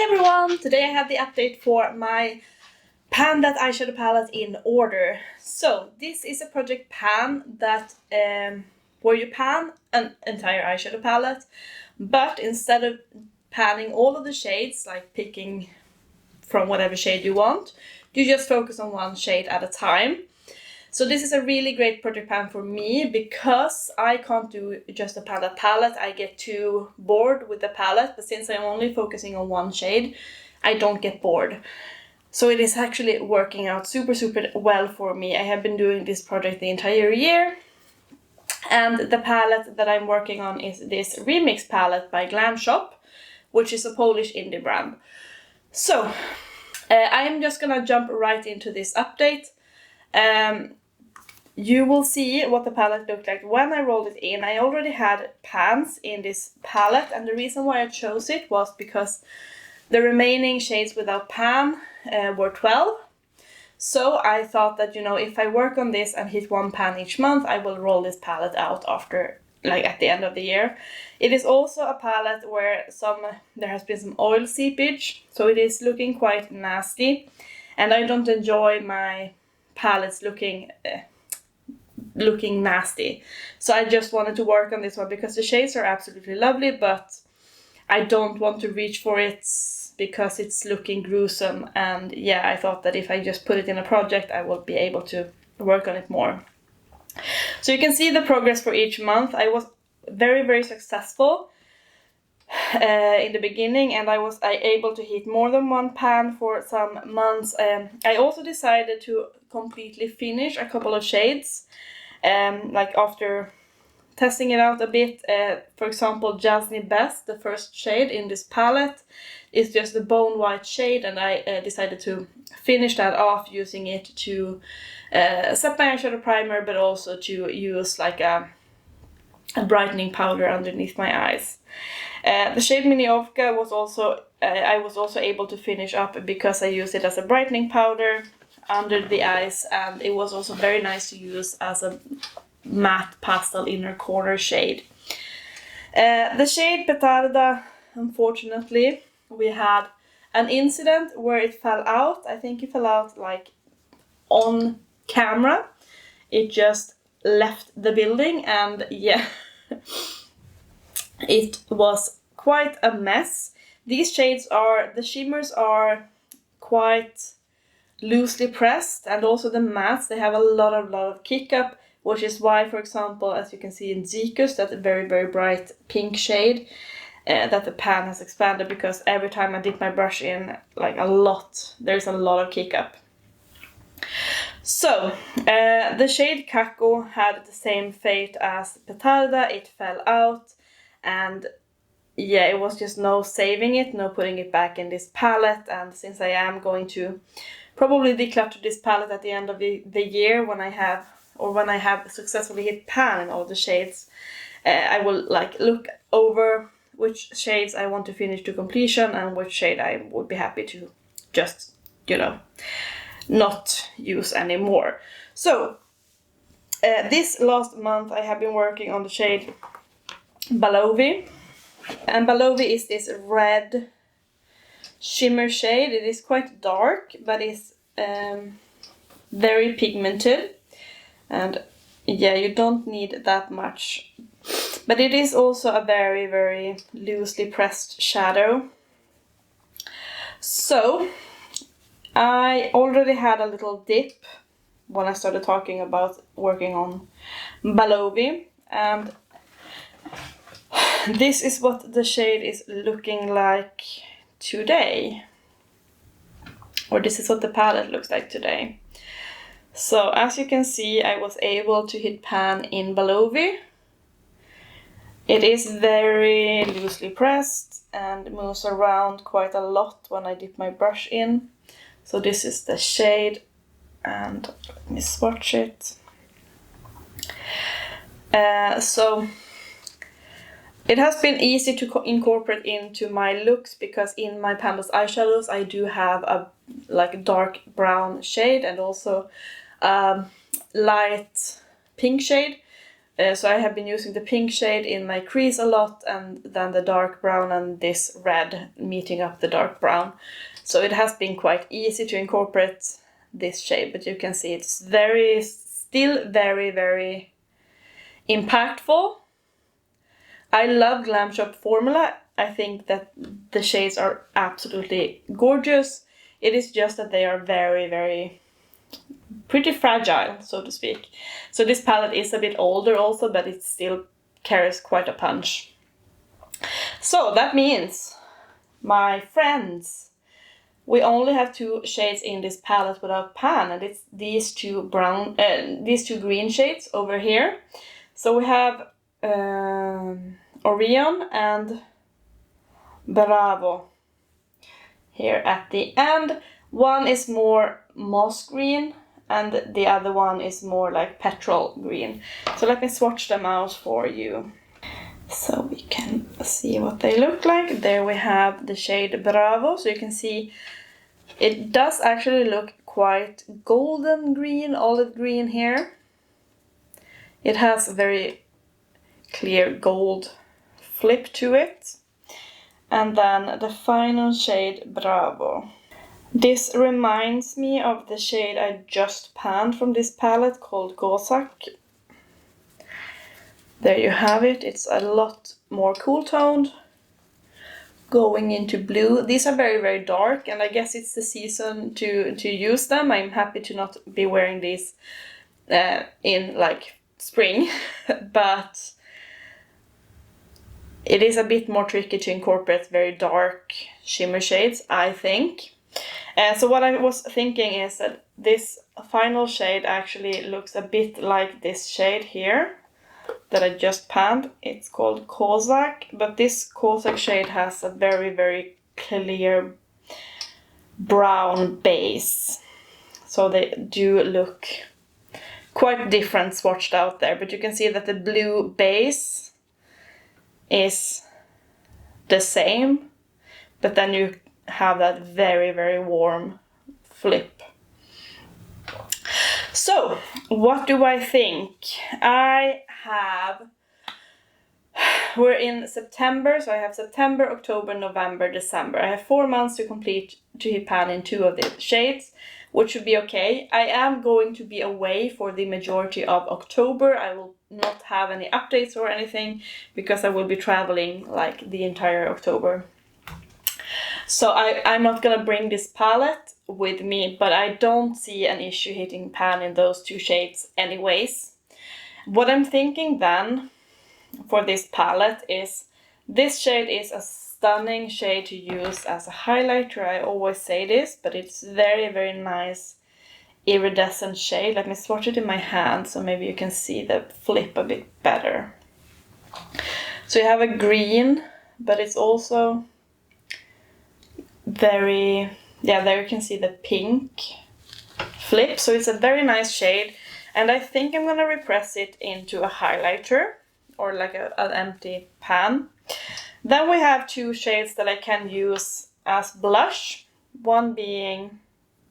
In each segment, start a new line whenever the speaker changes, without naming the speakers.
Hi everyone! Today I have the update for my pan that eyeshadow palette in order. So this is a project pan that where you pan an entire eyeshadow palette, but instead of panning all of the shades, like picking from whatever shade you want, you just focus on one shade at a time. So this is a really great project pan for me because I can't do just a palette. I get too bored with the palette, but since I'm only focusing on one shade, I don't get bored. So it is actually working out super well for me. I have been doing this project the entire year. And the palette that I'm working on is this Remix palette by Glam Shop, which is a Polish indie brand. So I am just gonna jump right into this update. You will see what the palette looked like when I rolled it in. I already had pans in this palette, and the reason why I chose it was because the remaining shades without pan were 12. So I thought that, if I work on this and hit one pan each month, I will roll this palette out after, at the end of the year. It is also a palette where there has been some oil seepage, so it is looking quite nasty, and I don't enjoy my palettes looking nasty. So I just wanted to work on this one because the shades are absolutely lovely, but I don't want to reach for it because it's looking gruesome. And yeah, I thought that if I just put it in a project, I will be able to work on it more. So you can see the progress for each month. I was very successful in the beginning, and I was able to hit more than one pan for some months. I also decided to completely finish a couple of shades, after testing it out a bit. For example, Jasny Best, the first shade in this palette, is just the bone white shade, and I decided to finish that off using it to set my eyeshadow primer, but also to use a brightening powder underneath my eyes. The shade Miniovka was also I was also able to finish up because I used it as a brightening powder under the eyes, and it was also very nice to use as a matte pastel inner corner shade. The shade Petarda, unfortunately, we had an incident where it fell out. I think it fell out on camera. It just left the building, and yeah, it was quite a mess. The shimmers are quite loosely pressed, and also the mattes, they have a lot of kick up, which is why, for example, as you can see in Zikus, that very bright pink shade, that the pan has expanded, because every time I dip my brush in, there's a lot of kick up. So, the shade Kako had the same fate as Petarda. It fell out, and yeah, it was just no saving it, no putting it back in this palette. And since I am going to probably declutter this palette at the end of the year when I have successfully hit pan in all the shades, I will look over which shades I want to finish to completion and which shade I would be happy to just, not use anymore. So this last month I have been working on the shade Balovi, and Balovi is this red shimmer shade. It is quite dark, but it's very pigmented, and yeah, you don't need that much, but it is also a very loosely pressed shadow. So I already had a little dip when I started talking about working on Balovi, and this is what the shade is looking like today, or this is what the palette looks like today. So as you can see, I was able to hit pan in Balovi. It is very loosely pressed and moves around quite a lot when I dip my brush in. So this is the shade, and let me swatch it. So it has been easy to incorporate into my looks, because in my pandas eyeshadows I do have a dark brown shade and also light pink shade, So I have been using the pink shade in my crease a lot, and then the dark brown and this red meeting up the dark brown. So it has been quite easy to incorporate this shade, but you can see it's still very, very impactful. I love Glam Shop formula. I think that the shades are absolutely gorgeous. It is just that they are very, very pretty fragile, so to speak. So this palette is a bit older also, but it still carries quite a punch. So that means, my friends, we only have 2 shades in this palette without pan, and it's these two green shades over here. So we have Orion and Bravo here at the end. One is more moss green and the other one is more like petrol green. So let me swatch them out for you so we can see what they look like. There we have the shade Bravo, so you can see it does actually look quite golden green, olive green here. It has a very clear gold flip to it. And then the final shade Bravo. This reminds me of the shade I just panned from this palette called Gozak. There you have it. It's a lot more cool toned, going into blue. These are very, very dark, and I guess it's the season to use them. I'm happy to not be wearing these in like spring, but it is a bit more tricky to incorporate very dark shimmer shades, I think. So what I was thinking is that this final shade actually looks a bit like this shade here that I just panned. It's called Kozak, but this Kozak shade has a very, very clear brown base. So they do look quite different swatched out there, but you can see that the blue base is the same, but then you have that very, very warm flip. So, what do I think? We're in September, so I have September, October, November, December. I have 4 months to complete to hit pan in 2 of the shades, which should be okay. I am going to be away for the majority of October. I will not have any updates or anything because I will be traveling like the entire October. So I'm not gonna bring this palette with me, but I don't see an issue hitting pan in those 2 shades anyways. What I'm thinking then for this palette is, this shade is a stunning shade to use as a highlighter. I always say this, but it's very, very nice iridescent shade. Let me swatch it in my hand so maybe you can see the flip a bit better. So you have a green, but it's also very, there you can see the pink flip. So it's a very nice shade, and I think I'm gonna repress it into a highlighter or like an empty pan. Then we have 2 shades that I can use as blush, one being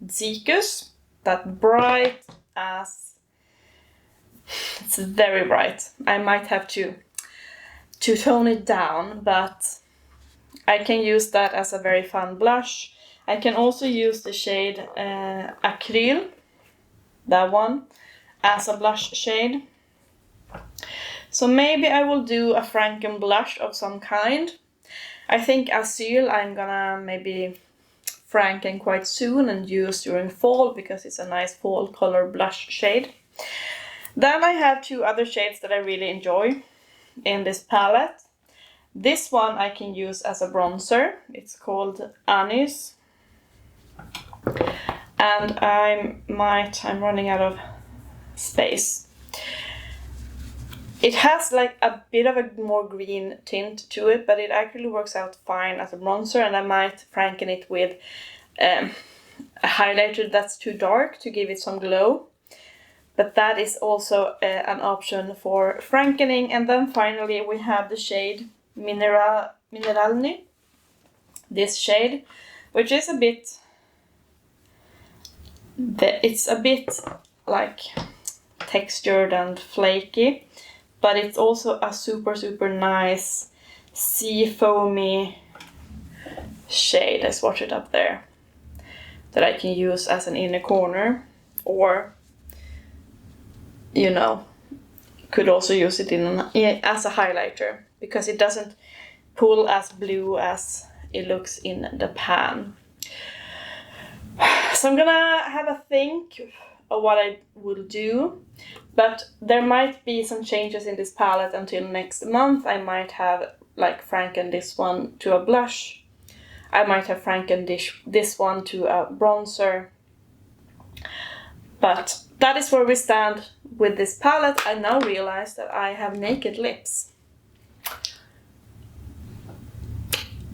Zikus, that bright as, it's very bright. I might have to tone it down, but I can use that as a very fun blush. I can also use the shade Acryl, that one, as a blush shade. So maybe I will do a Franken blush of some kind. I think Asyl I'm gonna maybe Franken quite soon and use during fall because it's a nice fall color blush shade. Then I have 2 other shades that I really enjoy in this palette. This one I can use as a bronzer. It's called Anis. And I'm running out of space. It has like a bit of a more green tint to it, but it actually works out fine as a bronzer, and I might Franken it with a highlighter that's too dark to give it some glow. But that is also an option for Frankening. And then finally we have the shade Mineralny, this shade, which is a bit, it's a bit like textured and flaky, but it's also a super, super nice sea foamy shade. I swatch it up there, that I can use as an inner corner, or, you know, could also use it as a highlighter, because it doesn't pull as blue as it looks in the pan. So I'm gonna have a think of what I will do, but there might be some changes in this palette until next month. I might have like franken this one to a blush. I might have franken this one to a bronzer. But that is where we stand with this palette. I now realize that I have naked lips.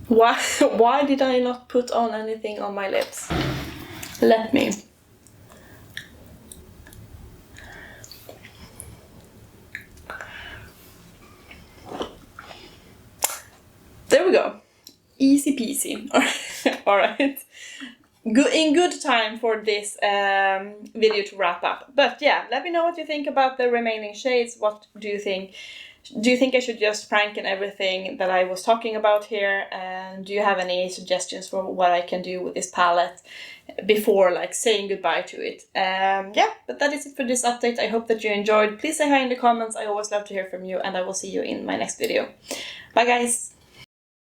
Why did I not put on anything on my lips? Let me. There we go. Easy peasy. Alright. In good time for this video to wrap up. But yeah, let me know what you think about the remaining shades. What do you think? Do you think I should just franken everything that I was talking about here? And do you have any suggestions for what I can do with this palette before like saying goodbye to it? Yeah, but that is it for this update. I hope that you enjoyed. Please say hi in the comments. I always love to hear from you, and I will see you in my next video. Bye guys!